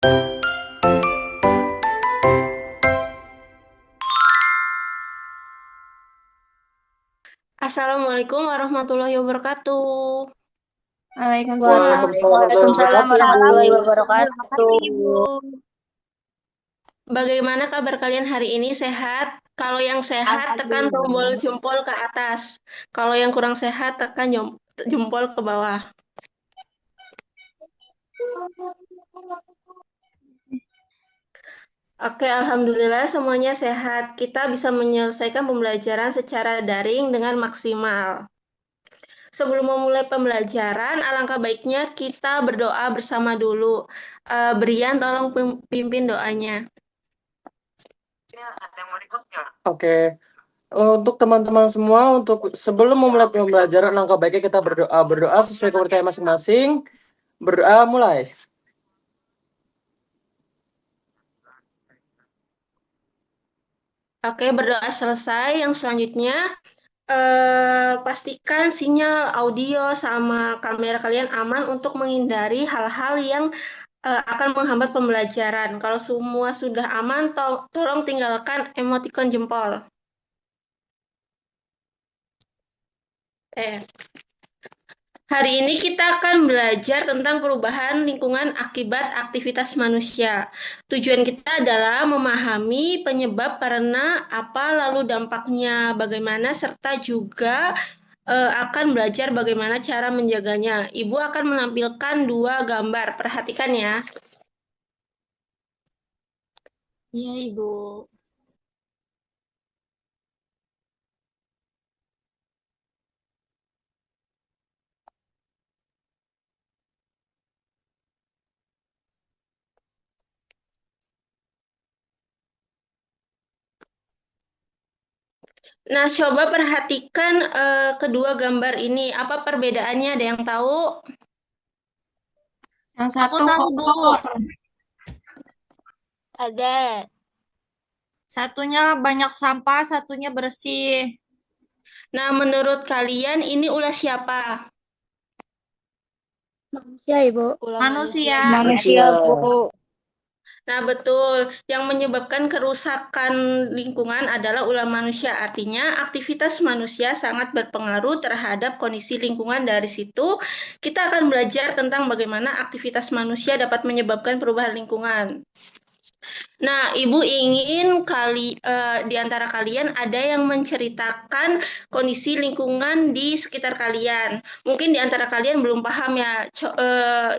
Assalamualaikum warahmatullahi wabarakatuh. Waalaikumsalam Waalaikumsalam warahmatullahi warahmatullahi wabarakatuh, Ibu. wabarakatuh. Waalaikumsalam warahmatullahi Makasih, Ibu. wabarakatuh. Bagaimana kabar kalian hari ini? Sehat? Kalau yang sehat, tekan tombol Alhamdulillah. jempol ke atas. Kalau yang kurang sehat, tekan jempol ke bawah. Oke, alhamdulillah semuanya sehat. Kita bisa menyelesaikan pembelajaran secara daring dengan maksimal. Sebelum memulai pembelajaran, alangkah baiknya kita berdoa bersama dulu. Brian, tolong pimpin doanya. Oke, untuk teman-teman semua, untuk sebelum memulai pembelajaran, langkah baiknya kita berdoa. Berdoa sesuai kepercayaan masing-masing. Berdoa mulai. Oke, berdoa selesai. Yang selanjutnya, pastikan sinyal audio sama kamera kalian aman untuk menghindari hal-hal yang akan menghambat pembelajaran. Kalau semua sudah aman, tolong tinggalkan emoticon jempol. Eh, Hari ini kita akan belajar tentang perubahan lingkungan akibat aktivitas manusia. Tujuan kita adalah memahami penyebab karena apa, lalu dampaknya bagaimana, serta juga akan belajar bagaimana cara menjaganya. Ibu akan menampilkan dua gambar. Perhatikan ya. Iya, Ibu. Nah, coba perhatikan kedua gambar ini. Apa perbedaannya? Ada yang tahu? Yang Aku satu tahu, Bu. kotor, Ada. satunya banyak sampah, satunya bersih. Nah, menurut kalian ini ulah siapa? Manusia, Ibu. Ulah manusia. Manusia. Manusia, Manusia. Bu. Nah, betul. Yang menyebabkan kerusakan lingkungan adalah ulah manusia. Artinya, aktivitas manusia sangat berpengaruh terhadap kondisi lingkungan. Dari situ, kita akan belajar tentang bagaimana aktivitas manusia dapat menyebabkan perubahan lingkungan. Nah, Ibu ingin di antara kalian ada yang menceritakan kondisi lingkungan di sekitar kalian. Mungkin di antara kalian belum paham ya.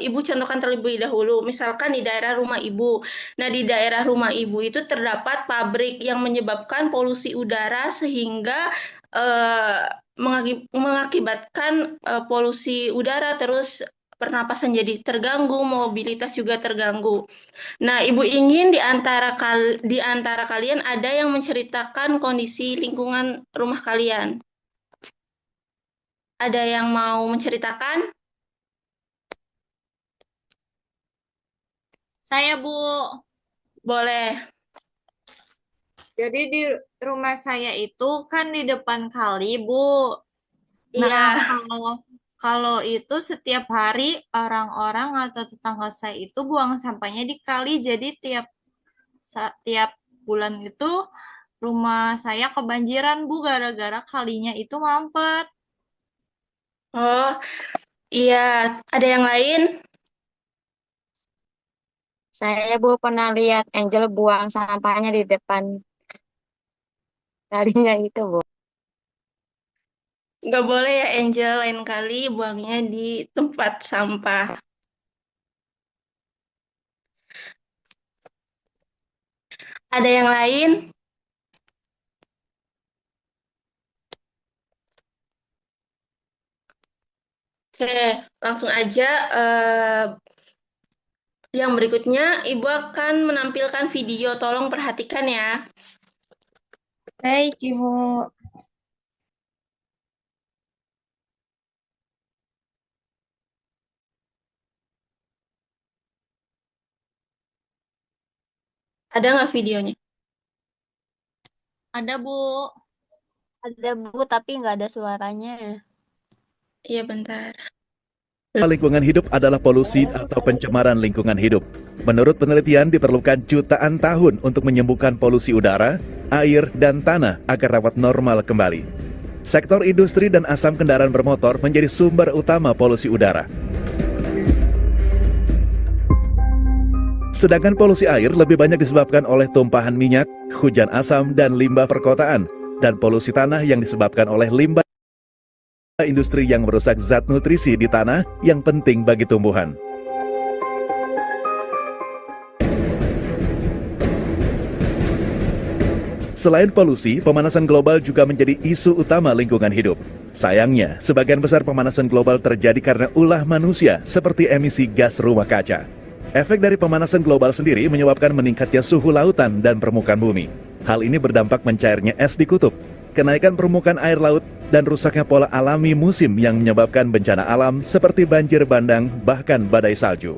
Ibu contohkan terlebih dahulu. Misalkan di daerah rumah Ibu. Nah, di daerah rumah Ibu itu terdapat pabrik yang menyebabkan polusi udara sehingga eh, mengakibatkan polusi udara, terus pernapasan jadi terganggu, mobilitas juga terganggu. Nah, Ibu ingin di antara kalian ada yang menceritakan kondisi lingkungan rumah kalian. Ada yang mau menceritakan? Saya, Bu. Boleh. Jadi di rumah saya itu kan di depan kali, Bu. Nah, Iya. kalau itu setiap hari orang-orang atau tetangga saya itu buang sampahnya di kali. Jadi tiap bulan itu rumah saya kebanjiran, Bu, gara-gara kalinya itu mampet. Oh, iya. Ada yang lain? Saya, Bu, pernah lihat Angel buang sampahnya di depan kalinya itu, Bu. Nggak boleh ya, Angel. Lain kali buangnya di tempat sampah. Ada yang lain? Oke, langsung aja. Yang berikutnya, Ibu akan menampilkan video. Tolong perhatikan ya. Baik, Ibu. Ada nggak videonya? Ada, Bu. Ada, Bu, tapi nggak ada suaranya. Iya, bentar. Lingkungan hidup adalah polusi atau pencemaran lingkungan hidup. Menurut penelitian, diperlukan jutaan tahun untuk menyembuhkan polusi udara, air, dan tanah agar dapat normal kembali. Sektor industri dan asam kendaraan bermotor menjadi sumber utama polusi udara. Sedangkan polusi air lebih banyak disebabkan oleh tumpahan minyak, hujan asam, dan limbah perkotaan, dan polusi tanah yang disebabkan oleh limbah industri yang merusak zat nutrisi di tanah yang penting bagi tumbuhan. Selain polusi, pemanasan global juga menjadi isu utama lingkungan hidup. Sayangnya, sebagian besar pemanasan global terjadi karena ulah manusia seperti emisi gas rumah kaca. Efek dari pemanasan global sendiri menyebabkan meningkatnya suhu lautan dan permukaan bumi. Hal ini berdampak mencairnya es di kutub, kenaikan permukaan air laut, dan rusaknya pola alami musim yang menyebabkan bencana alam seperti banjir bandang, bahkan badai salju.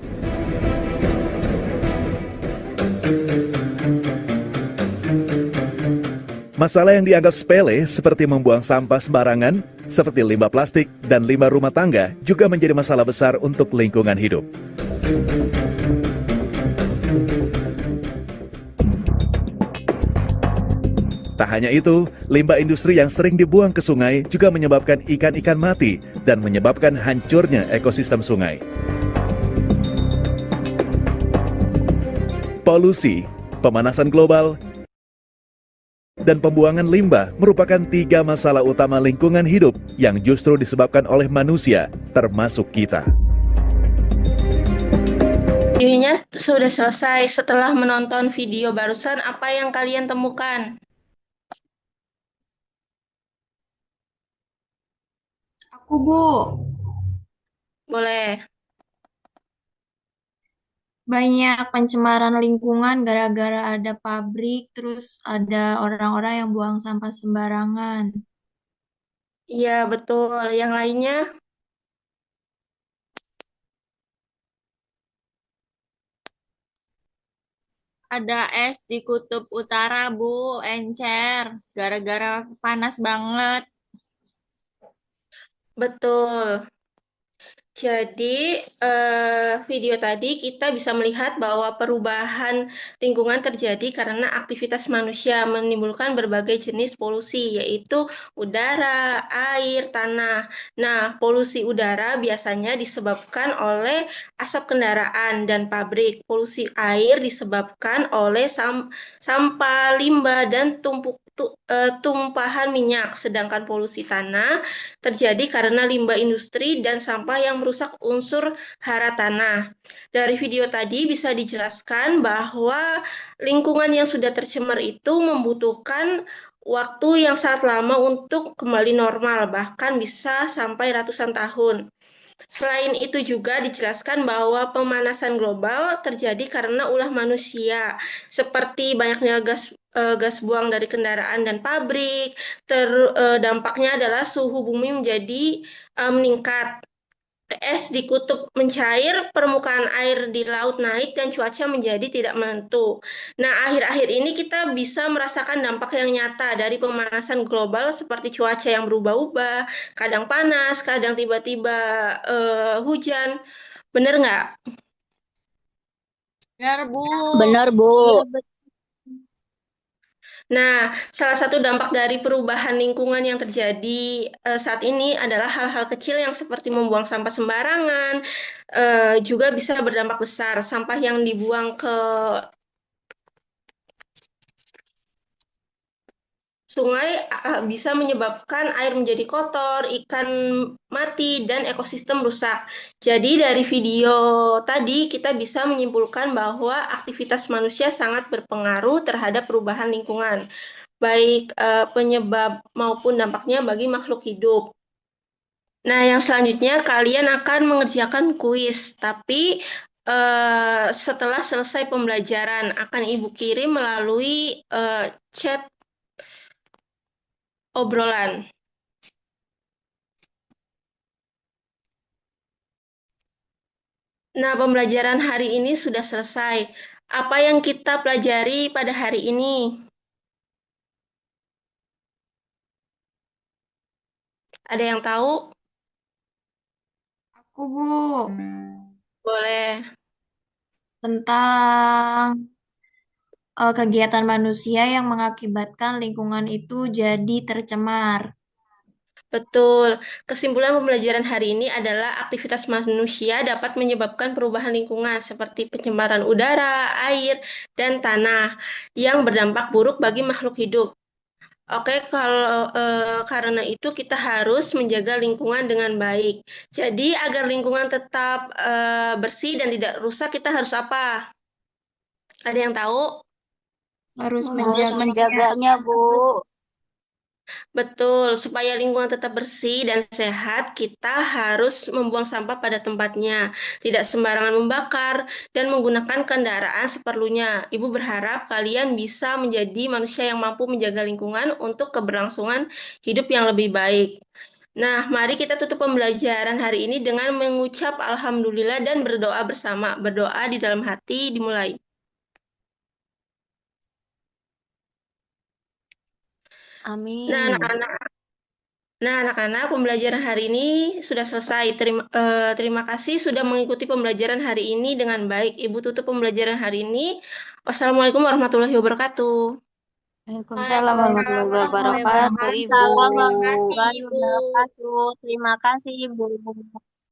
Masalah yang dianggap sepele seperti membuang sampah sembarangan, seperti limbah plastik dan limbah rumah tangga juga menjadi masalah besar untuk lingkungan hidup. Tak hanya itu, limbah industri yang sering dibuang ke sungai juga menyebabkan ikan-ikan mati dan menyebabkan hancurnya ekosistem sungai. Polusi, pemanasan global, dan pembuangan limbah merupakan 3 masalah utama lingkungan hidup yang justru disebabkan oleh manusia, termasuk kita. Videonya sudah selesai. Setelah menonton video barusan, apa yang kalian temukan? Aku, Bu, Boleh. banyak pencemaran lingkungan gara-gara ada pabrik, terus ada orang-orang yang buang sampah sembarangan. Iya, betul. Yang lainnya? Ada es di kutub utara, Bu, encer, gara-gara panas banget. Betul. Jadi, video tadi kita bisa melihat bahwa perubahan lingkungan terjadi karena aktivitas manusia menimbulkan berbagai jenis polusi, yaitu udara, air, tanah. Nah, polusi udara biasanya disebabkan oleh asap kendaraan dan pabrik. Polusi air disebabkan oleh sampah, limbah, dan tumpahan minyak. Sedangkan polusi tanah terjadi karena limbah industri dan sampah yang merusak unsur hara tanah. Dari video tadi bisa dijelaskan bahwa lingkungan yang sudah tercemar itu membutuhkan waktu yang sangat lama untuk kembali normal, bahkan bisa sampai ratusan tahun. Selain itu juga dijelaskan bahwa pemanasan global terjadi karena ulah manusia, seperti banyaknya gas buang dari kendaraan dan pabrik. Dampaknya adalah suhu bumi menjadi meningkat. Es di kutub mencair, permukaan air di laut naik, dan cuaca menjadi tidak menentu. Nah, akhir-akhir ini kita bisa merasakan dampak yang nyata dari pemanasan global seperti cuaca yang berubah-ubah, kadang panas, kadang tiba-tiba hujan. Bener nggak? Benar, Bu. Benar, Bu. Iya, Nah, salah satu dampak dari perubahan lingkungan yang terjadi saat ini adalah hal-hal kecil yang seperti membuang sampah sembarangan, juga bisa berdampak besar. Sampah yang dibuang ke sungai bisa menyebabkan air menjadi kotor, ikan mati, dan ekosistem rusak. Jadi dari video tadi kita bisa menyimpulkan bahwa aktivitas manusia sangat berpengaruh terhadap perubahan lingkungan, baik penyebab maupun dampaknya bagi makhluk hidup. Nah, yang selanjutnya kalian akan mengerjakan kuis, tapi setelah selesai pembelajaran akan Ibu kirim melalui chat obrolan. Nah, pembelajaran hari ini sudah selesai. Apa yang kita pelajari pada hari ini? Ada yang tahu? Aku, Bu, Boleh. tentang kegiatan manusia yang mengakibatkan lingkungan itu jadi tercemar. Betul. Kesimpulan pembelajaran hari ini adalah aktivitas manusia dapat menyebabkan perubahan lingkungan seperti pencemaran udara, air, dan tanah yang berdampak buruk bagi makhluk hidup. Oke, kalau karena itu kita harus menjaga lingkungan dengan baik. Jadi agar lingkungan tetap bersih dan tidak rusak, kita harus apa? Ada yang tahu? Harus Harus menjaga. menjaganya, Bu. Betul, supaya lingkungan tetap bersih dan sehat, kita harus membuang sampah pada tempatnya, tidak sembarangan membakar, dan menggunakan kendaraan seperlunya. Ibu berharap kalian bisa menjadi manusia yang mampu menjaga lingkungan untuk keberlangsungan hidup yang lebih baik. Nah, mari kita tutup pembelajaran hari ini dengan mengucap Alhamdulillah dan berdoa bersama. Berdoa di dalam hati dimulai. Amin. Nah, anak-anak, pembelajaran hari ini sudah selesai. Terima kasih sudah mengikuti pembelajaran hari ini dengan baik. Ibu tutup pembelajaran hari ini. Wassalamualaikum warahmatullahi wabarakatuh. Waalaikumsalam warahmatullahi wabarakatuh, Ibu. Waalaikumsalam Terima kasih, warahmatullahi Ibu. wabarakatuh. Terima kasih, Ibu.